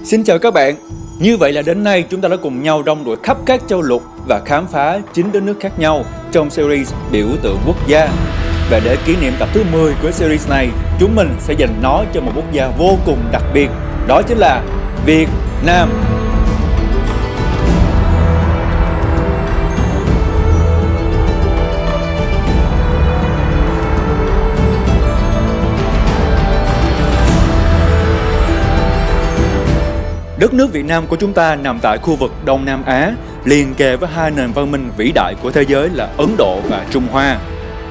Xin chào các bạn. Như vậy là đến nay chúng ta đã cùng nhau rong ruổi khắp các châu lục và khám phá 9 đất nước khác nhau trong series biểu tượng quốc gia. Và để kỷ niệm tập thứ 10 của series này, chúng mình sẽ dành nó cho một quốc gia vô cùng đặc biệt, đó chính là Việt Nam. Đất nước Việt Nam của chúng ta nằm tại khu vực Đông Nam Á, liền kề với hai nền văn minh vĩ đại của thế giới là Ấn Độ và Trung Hoa.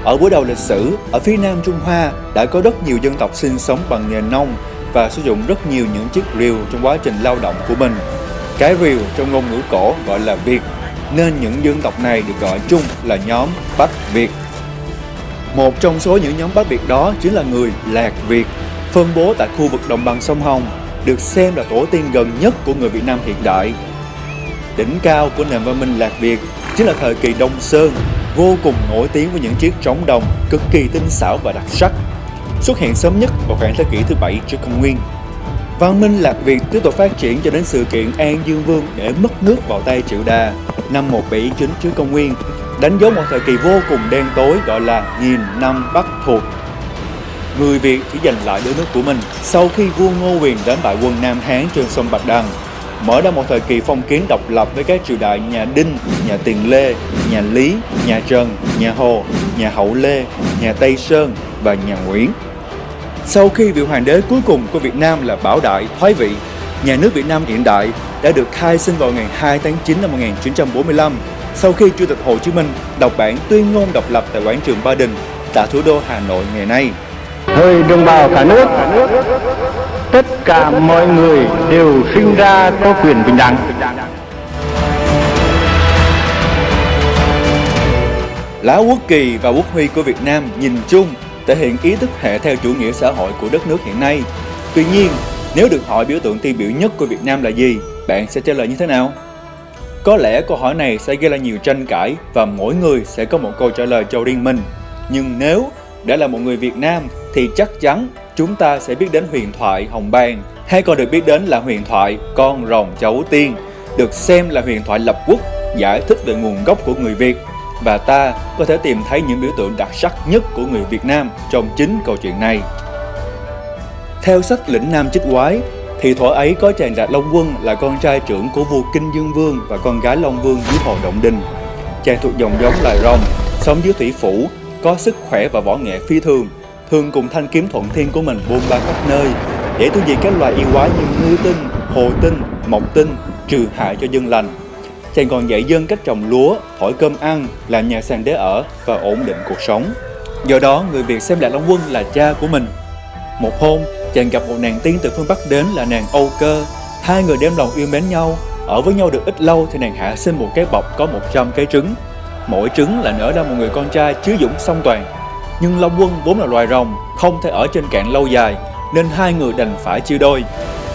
Ở buổi đầu lịch sử, ở phía Nam Trung Hoa đã có rất nhiều dân tộc sinh sống bằng nghề nông và sử dụng rất nhiều những chiếc rìu trong quá trình lao động của mình. Cái rìu trong ngôn ngữ cổ gọi là Việt, nên những dân tộc này được gọi chung là nhóm Bắc Việt. Một trong số những nhóm Bắc Việt đó chính là người Lạc Việt, phân bố tại khu vực đồng bằng sông Hồng, được xem là tổ tiên gần nhất của người Việt Nam hiện đại. Đỉnh cao của nền văn minh Lạc Việt chính là thời kỳ Đông Sơn, vô cùng nổi tiếng với những chiếc trống đồng cực kỳ tinh xảo và đặc sắc, xuất hiện sớm nhất vào khoảng thế kỷ thứ 7 trước công nguyên. Văn minh Lạc Việt tiếp tục phát triển cho đến sự kiện An Dương Vương để mất nước vào tay Triệu Đà năm 179 trước công nguyên, đánh dấu một thời kỳ vô cùng đen tối gọi là nghìn năm Bắc thuộc. Người Việt chỉ giành lại đất nước của mình sau khi vua Ngô Quyền đánh bại quân Nam Hán trên sông Bạch Đằng, mở ra một thời kỳ phong kiến độc lập với các triều đại nhà Đinh, nhà Tiền Lê, nhà Lý, nhà Trần, nhà Hồ, nhà Hậu Lê, nhà Tây Sơn và nhà Nguyễn. Sau khi vị hoàng đế cuối cùng của Việt Nam là Bảo Đại thoái vị, nhà nước Việt Nam hiện đại đã được khai sinh vào ngày 2 tháng 9 năm 1945, sau khi Chủ tịch Hồ Chí Minh đọc bản tuyên ngôn độc lập tại quảng trường Ba Đình, tại thủ đô Hà Nội ngày nay. Hỡi đồng bào cả nước, tất cả mọi người đều sinh ra có quyền bình đẳng. Lá quốc kỳ và quốc huy của Việt Nam nhìn chung thể hiện ý thức hệ theo chủ nghĩa xã hội của đất nước hiện nay. Tuy nhiên, nếu được hỏi biểu tượng tiêu biểu nhất của Việt Nam là gì, bạn sẽ trả lời như thế nào? Có lẽ câu hỏi này sẽ gây ra nhiều tranh cãi và mỗi người sẽ có một câu trả lời cho riêng mình. Nhưng nếu đã là một người Việt Nam thì chắc chắn chúng ta sẽ biết đến huyền thoại Hồng Bàng, hay còn được biết đến là huyền thoại Con Rồng Cháu Tiên, được xem là huyền thoại lập quốc, giải thích về nguồn gốc của người Việt, và ta có thể tìm thấy những biểu tượng đặc sắc nhất của người Việt Nam trong chính câu chuyện này. Theo sách Lĩnh Nam Chích Quái, thì thuở ấy có chàng Lạc Long Quân là con trai trưởng của vua Kinh Dương Vương và con gái Long Vương dưới Hồ Động Đình. Chàng thuộc dòng giống loài rồng, sống dưới thủy phủ, có sức khỏe và võ nghệ phi thường, thường cùng thanh kiếm thuận thiên của mình bôn ba khắp nơi để tiêu diệt các loài yêu quái như ngư tinh, hồ tinh, mộc tinh, trừ hại cho dân lành. Chàng còn dạy dân cách trồng lúa, thổi cơm ăn, làm nhà sàn để ở và ổn định cuộc sống. Do đó, người Việt xem Lạc Long Quân là cha của mình. Một hôm, chàng gặp một nàng tiên từ phương Bắc đến là nàng Âu Cơ. Hai người đem lòng yêu mến nhau, ở với nhau được ít lâu thì nàng hạ sinh một cái bọc có 100 cái trứng. Mỗi trứng là nở ra một người con trai chí dũng song toàn. Nhưng Long Quân vốn là loài rồng, không thể ở trên cạn lâu dài, nên hai người đành phải chia đôi.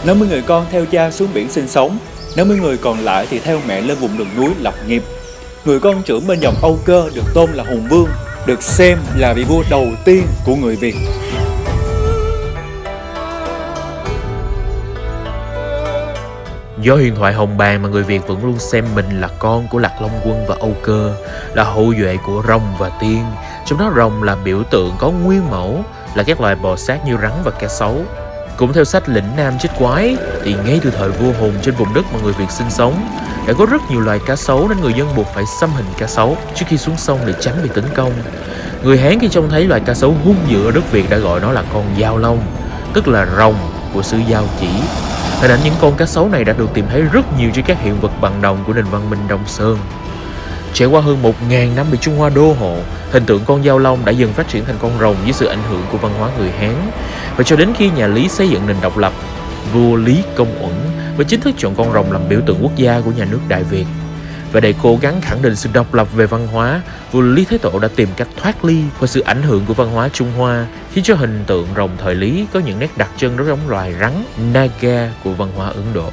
50 người con theo cha xuống biển sinh sống, 50 người còn lại thì theo mẹ lên vùng rừng núi lập nghiệp. Người con trưởng bên dòng Âu Cơ được tôn là Hùng Vương, được xem là vị vua đầu tiên của người Việt. Do huyền thoại Hồng Bàng mà người Việt vẫn luôn xem mình là con của Lạc Long Quân và Âu Cơ, là hậu duệ của rồng và tiên. Trong đó rồng là biểu tượng có nguyên mẫu, là các loài bò sát như rắn và cá sấu. Cũng theo sách Lĩnh Nam Chích Quái, thì ngay từ thời vua Hùng trên vùng đất mà người Việt sinh sống, đã có rất nhiều loài cá sấu nên người dân buộc phải xăm hình cá sấu trước khi xuống sông để tránh bị tấn công. Người Hán khi trông thấy loài cá sấu hung dữ ở đất Việt đã gọi nó là con Giao Long, tức là rồng của xứ Giao Chỉ. Hình ảnh những con cá sấu này đã được tìm thấy rất nhiều trên các hiện vật bằng đồng của nền văn minh Đông Sơn. Trải qua hơn 1000 năm bị Trung Hoa đô hộ, hình tượng con Giao Long đã dần phát triển thành con rồng dưới sự ảnh hưởng của văn hóa người Hán. Và cho đến khi nhà Lý xây dựng nền độc lập, vua Lý Công Uẩn mới chính thức chọn con rồng làm biểu tượng quốc gia của nhà nước Đại Việt. Và để cố gắng khẳng định sự độc lập về văn hóa, vua Lý Thái Tổ đã tìm cách thoát ly khỏi sự ảnh hưởng của văn hóa Trung Hoa, khiến cho hình tượng rồng thời Lý có những nét đặc trưng rất giống loài rắn Naga của văn hóa Ấn Độ.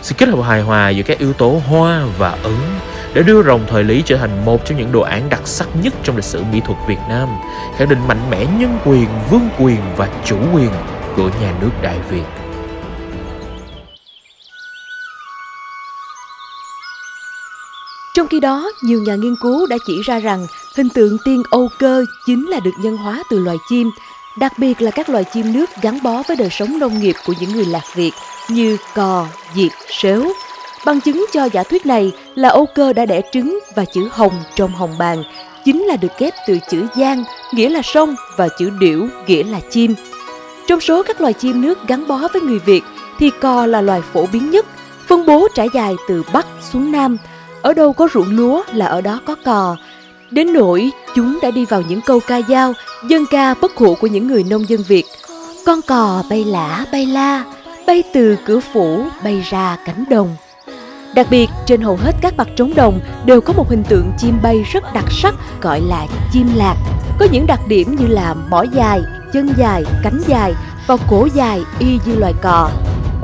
Sự kết hợp hài hòa giữa các yếu tố Hoa và Ấn đã đưa rồng thời Lý trở thành một trong những đồ án đặc sắc nhất trong lịch sử mỹ thuật Việt Nam, khẳng định mạnh mẽ nhân quyền, vương quyền và chủ quyền của nhà nước Đại Việt. Trong khi đó, nhiều nhà nghiên cứu đã chỉ ra rằng hình tượng tiên Âu Cơ chính là được nhân hóa từ loài chim, đặc biệt là các loài chim nước gắn bó với đời sống nông nghiệp của những người Lạc Việt như cò, diệp, sếu. Bằng chứng cho giả thuyết này là Âu Cơ đã đẻ trứng và chữ Hồng trong hồng bàng chính là được ghép từ chữ Giang, nghĩa là sông, và chữ Điểu, nghĩa là chim. Trong số các loài chim nước gắn bó với người Việt thì cò là loài phổ biến nhất, phân bố trải dài từ Bắc xuống Nam. Ở đâu có ruộng lúa là ở đó có cò. Đến nỗi chúng đã đi vào những câu ca dao, dân ca bất hủ của những người nông dân Việt. Con cò bay lả bay la, bay từ cửa phủ bay ra cánh đồng. Đặc biệt, trên hầu hết các mặt trống đồng đều có một hình tượng chim bay rất đặc sắc gọi là chim lạc. Có những đặc điểm như là mỏ dài, chân dài, cánh dài và cổ dài y như loài cò.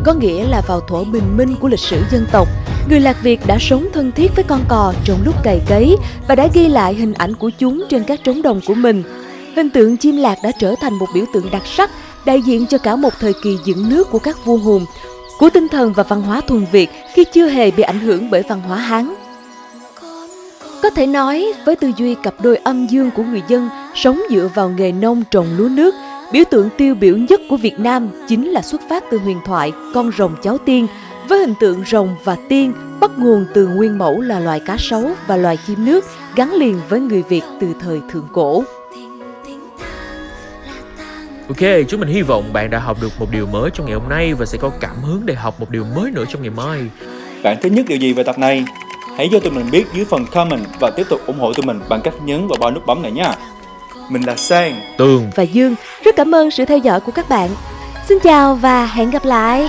Có nghĩa là vào thuở bình minh của lịch sử dân tộc, người Lạc Việt đã sống thân thiết với con cò trong lúc cày cấy và đã ghi lại hình ảnh của chúng trên các trống đồng của mình. Hình tượng chim lạc đã trở thành một biểu tượng đặc sắc, đại diện cho cả một thời kỳ dựng nước của các vua hùng, của tinh thần và văn hóa thuần Việt khi chưa hề bị ảnh hưởng bởi văn hóa Hán. Có thể nói, với tư duy cặp đôi âm dương của người dân sống dựa vào nghề nông trồng lúa nước, biểu tượng tiêu biểu nhất của Việt Nam chính là xuất phát từ huyền thoại con rồng cháu tiên, với hình tượng rồng và tiên bắt nguồn từ nguyên mẫu là loài cá sấu và loài chim nước gắn liền với người Việt từ thời thượng cổ. Ok, chúng mình hy vọng bạn đã học được một điều mới trong ngày hôm nay và sẽ có cảm hứng để học một điều mới nữa trong ngày mai. Bạn thích nhất điều gì về tập này? Hãy cho tụi mình biết dưới phần comment và tiếp tục ủng hộ tụi mình bằng cách nhấn vào ba nút bấm này nha. Mình là Sang, Tường và Dương, rất cảm ơn sự theo dõi của các bạn. Xin chào và hẹn gặp lại.